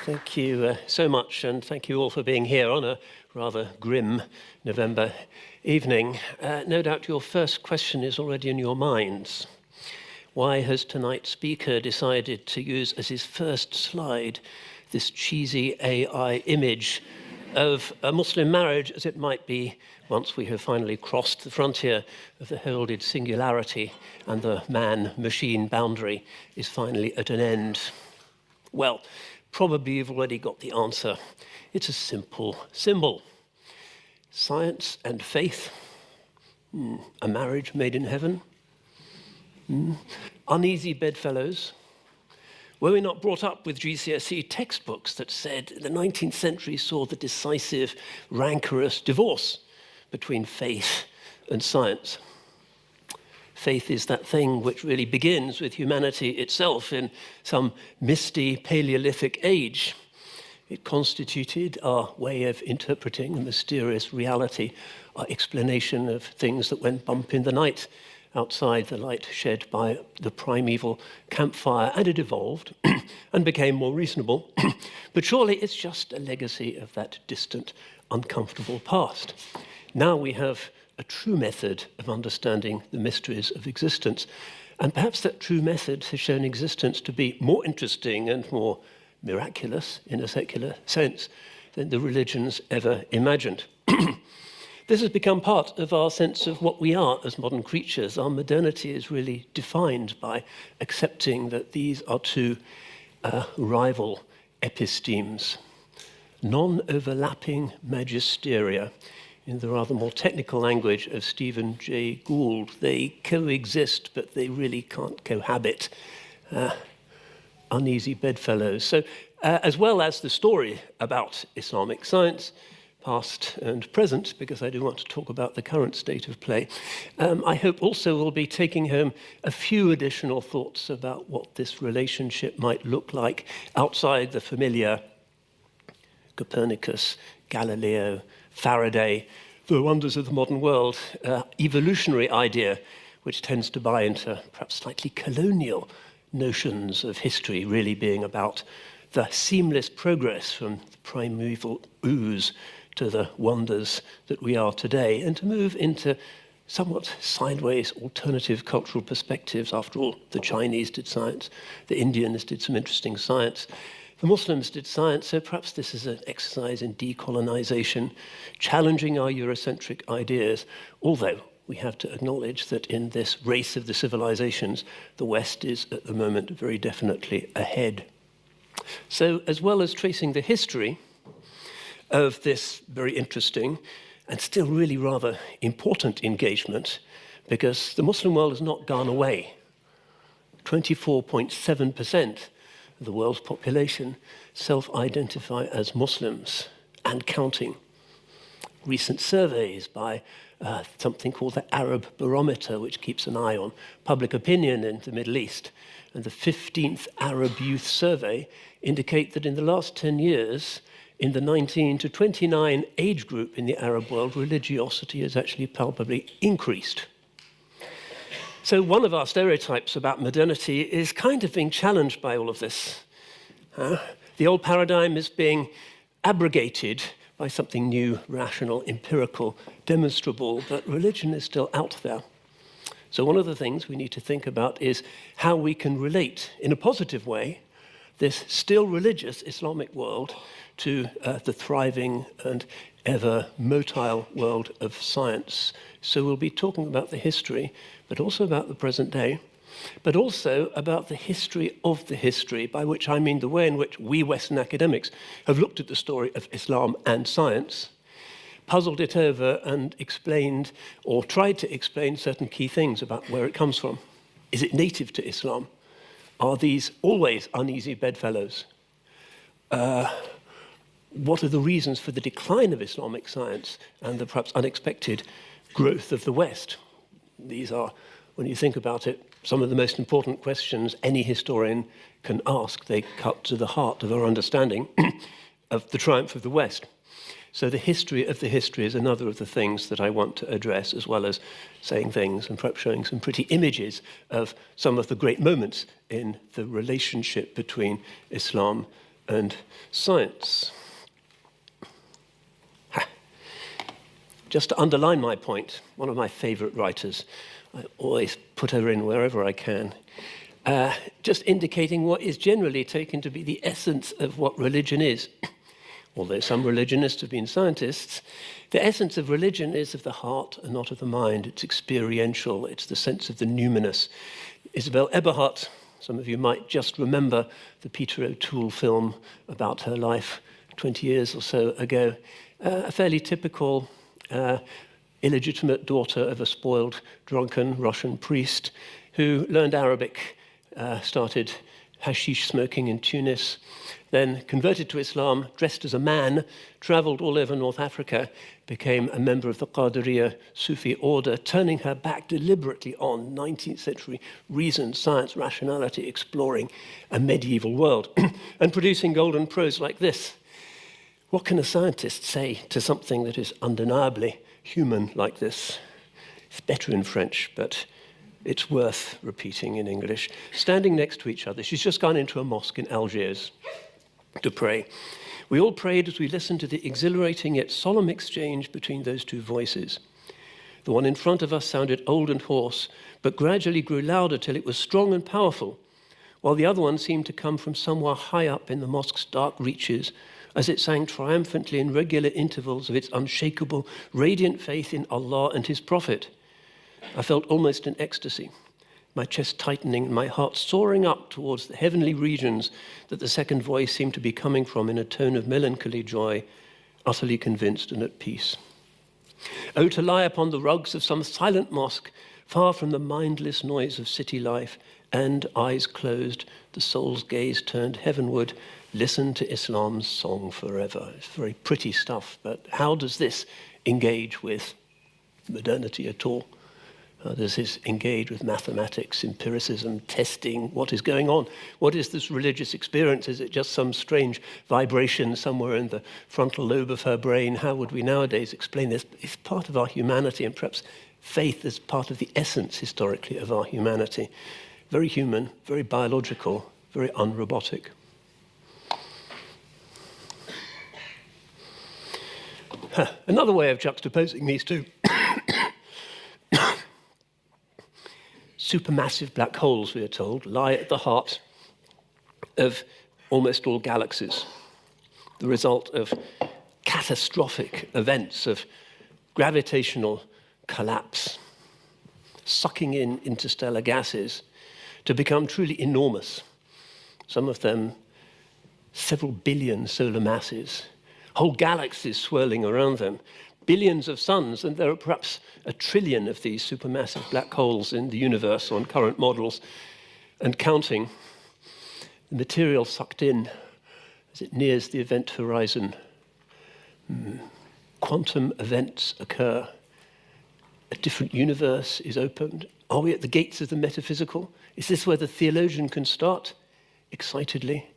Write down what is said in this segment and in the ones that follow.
Thank you so much, and thank you all for being here on a rather grim November evening. No doubt your first question is already in your minds. Why has tonight's speaker decided to use as his first slide this cheesy AI image of a Muslim marriage as it might be once we have finally crossed the frontier of the heralded singularity and the man-machine boundary is finally at an end? Well, probably you've already got the answer. It's a simple symbol. Science and faith. A marriage made in heaven. Uneasy bedfellows. Were we not brought up with GCSE textbooks that said the 19th century saw the decisive, rancorous divorce between faith and science? Faith is that thing which really begins with humanity itself in some misty Paleolithic age. It constituted our way of interpreting the mysterious reality, our explanation of things that went bump in the night outside the light shed by the primeval campfire, and it evolved and became more reasonable. But surely it's just a legacy of that distant, uncomfortable past. Now we have a true method of understanding the mysteries of existence. And perhaps that true method has shown existence to be more interesting and more miraculous in a secular sense than the religions ever imagined. This has become part of our sense of what we are as modern creatures. Our modernity is really defined by accepting that these are two rival epistemes, non-overlapping magisteria. In the rather more technical language of Stephen Jay Gould, they coexist, but they really can't cohabit. Uneasy bedfellows. So, as well as the story about Islamic science, past and present, because I do want to talk about the current state of play, I hope also we'll be taking home a few additional thoughts about what this relationship might look like outside the familiar Copernicus, Galileo, Faraday, the wonders of the modern world, evolutionary idea, which tends to buy into perhaps slightly colonial notions of history, really being about the seamless progress from the primeval ooze to the wonders that we are today, and to move into somewhat sideways alternative cultural perspectives. After all, the Chinese did science, the Indians did some interesting science, the Muslims did science, so perhaps this is an exercise in decolonization, challenging our Eurocentric ideas, although we have to acknowledge that in this race of the civilizations, the West is at the moment very definitely ahead. So, as well as tracing the history of this very interesting and still really rather important engagement, because the Muslim world has not gone away. 24.7% of the world's population self-identify as Muslims and counting. Recent surveys by something called the Arab Barometer, which keeps an eye on public opinion in the Middle East, and the 15th Arab Youth Survey indicate that in the last 10 years, in the 19 to 29 age group in the Arab world, religiosity has actually palpably increased. So one of our stereotypes about modernity is kind of being challenged by all of this. The old paradigm is being abrogated by something new, rational, empirical, demonstrable, but religion is still out there. So one of the things we need to think about is how we can relate, in a positive way, this still religious Islamic world to the thriving and ever motile world of science. So we'll be talking about the history, but also about the present day, but also about the history of the history, by which I mean the way in which we Western academics have looked at the story of Islam and science, puzzled it over and explained or tried to explain certain key things about where it comes from. Is it native to Islam? Are these always uneasy bedfellows? What are the reasons for the decline of Islamic science and the perhaps unexpected growth of the West? These are, when you think about it, some of the most important questions any historian can ask. They cut to the heart of our understanding of the triumph of the West. So the history of the history is another of the things that I want to address, as well as saying things and perhaps showing some pretty images of some of the great moments in the relationship between Islam and science. Just to underline my point, one of my favorite writers, I always put her in wherever I can, just indicating what is generally taken to be the essence of what religion is. Although some religionists have been scientists, the essence of religion is of the heart and not of the mind. It's experiential. It's the sense of the numinous. Isabel Eberhardt, some of you might just remember the Peter O'Toole film about her life 20 years or so ago. A fairly typical illegitimate daughter of a spoiled, drunken Russian priest who learned Arabic, started hashish smoking in Tunis, then converted to Islam, dressed as a man, traveled all over North Africa, became a member of the Qadiriya Sufi order, turning her back deliberately on 19th century reason, science, rationality, exploring a medieval world, and producing golden prose like this. What can a scientist say to something that is undeniably human like this? It's better in French, but it's worth repeating in English. Standing next to each other, she's just gone into a mosque in Algiers to pray. We all prayed as we listened to the exhilarating yet solemn exchange between those two voices. The one in front of us sounded old and hoarse, but gradually grew louder till it was strong and powerful, while the other one seemed to come from somewhere high up in the mosque's dark reaches, as it sang triumphantly in regular intervals of its unshakable, radiant faith in Allah and His Prophet. I felt almost in ecstasy, my chest tightening and my heart soaring up towards the heavenly regions that the second voice seemed to be coming from in a tone of melancholy joy, utterly convinced and at peace. Oh, to lie upon the rugs of some silent mosque, far from the mindless noise of city life, and, eyes closed, the soul's gaze turned heavenward, listen to Islam's song forever. It's very pretty stuff, but how does this engage with modernity at all? How does this engage with mathematics, empiricism, testing? What is going on? What is this religious experience? Is it just some strange vibration somewhere in the frontal lobe of her brain? How would we nowadays explain this? It's part of our humanity, and perhaps faith is part of the essence, historically, of our humanity. Very human, very biological, very unrobotic. Another way of juxtaposing these two. Supermassive black holes, we are told, lie at the heart of almost all galaxies, the result of catastrophic events of gravitational collapse, sucking in interstellar gases to become truly enormous, some of them several billion solar masses, whole galaxies swirling around them, billions of suns, and there are perhaps 1 trillion of these supermassive black holes in the universe on current models, and counting. The material sucked in as it nears the event horizon. Quantum events occur. A different universe is opened. Are we at the gates of the metaphysical? Is this where the theologian can start? Excitedly.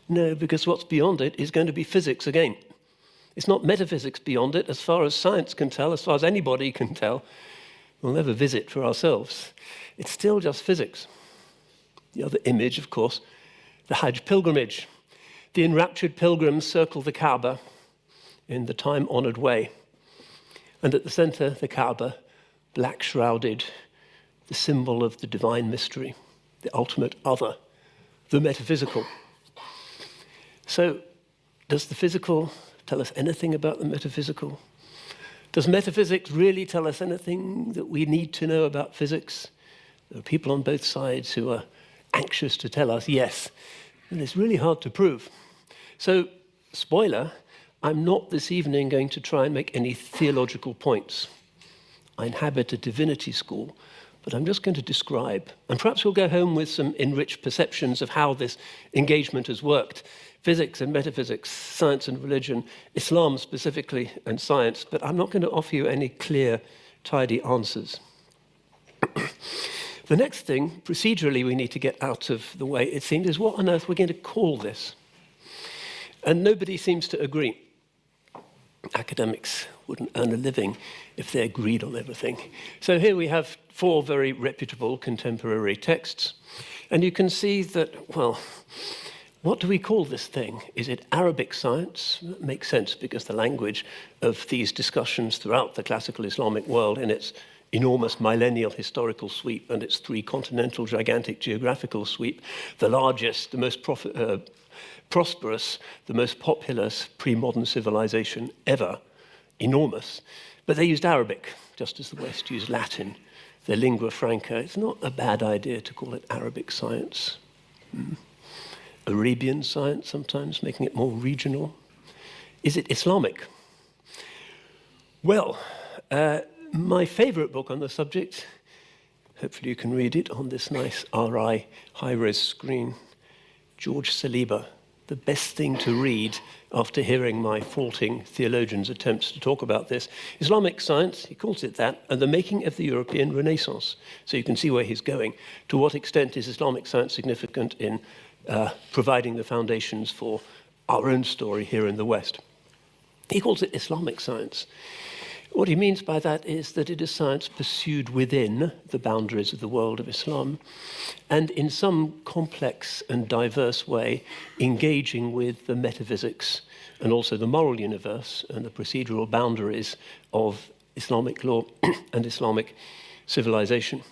No, because what's beyond it is going to be physics again. It's not metaphysics beyond it, as far as science can tell, as far as anybody can tell. We'll never visit for ourselves. It's still just physics. The other image, of course, the Hajj pilgrimage. The enraptured pilgrims circle the Kaaba in the time-honored way. And at the center, the Kaaba, black-shrouded, the symbol of the divine mystery, the ultimate other, the metaphysical. So, does the physical tell us anything about the metaphysical? Does metaphysics really tell us anything that we need to know about physics? There are people on both sides who are anxious to tell us yes, and it's really hard to prove. So, spoiler, I'm not this evening going to try and make any theological points. I inhabit a divinity school, but I'm just going to describe, and perhaps we'll go home with some enriched perceptions of how this engagement has worked. Physics and metaphysics, science and religion, Islam specifically, and science, but I'm not going to offer you any clear, tidy answers. The next thing, procedurally, we need to get out of the way, it seems, is what on earth we're going to call this. And nobody seems to agree. Academics wouldn't earn a living if they agreed on everything. So here we have 4 very reputable contemporary texts. And you can see that, well, What do we call this thing? Is it Arabic science? That makes sense because the language of these discussions throughout the classical Islamic world in its enormous millennial historical sweep and its three-continental gigantic geographical sweep, the largest, the most prosperous, the most populous pre-modern civilization ever, enormous. But they used Arabic, just as the West used Latin, their lingua franca. It's not a bad idea to call it Arabic science. Arabian science sometimes, making it more regional. Is it Islamic? Well, my favorite book on the subject, hopefully you can read it on this nice RI high-res screen, George Saliba, the best thing to read after hearing my faulting theologian's attempts to talk about this. Islamic science, he calls it that, and the making of the European Renaissance. So you can see where he's going. To what extent is Islamic science significant in providing the foundations for our own story here in the West? He calls it Islamic science. What he means by that is that it is science pursued within the boundaries of the world of Islam and in some complex and diverse way engaging with the metaphysics and also the moral universe and the procedural boundaries of Islamic law and Islamic civilization.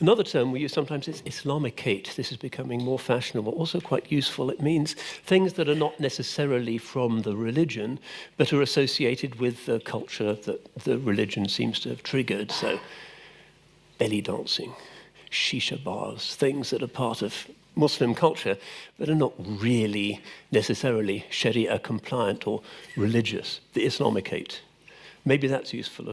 Another term we use sometimes is Islamicate. This is becoming more fashionable, also quite useful. It means things that are not necessarily from the religion, but are associated with the culture that the religion seems to have triggered. So belly dancing, shisha bars, things that are part of Muslim culture, but are not really necessarily Sharia compliant or religious, the Islamicate. Maybe that's useful.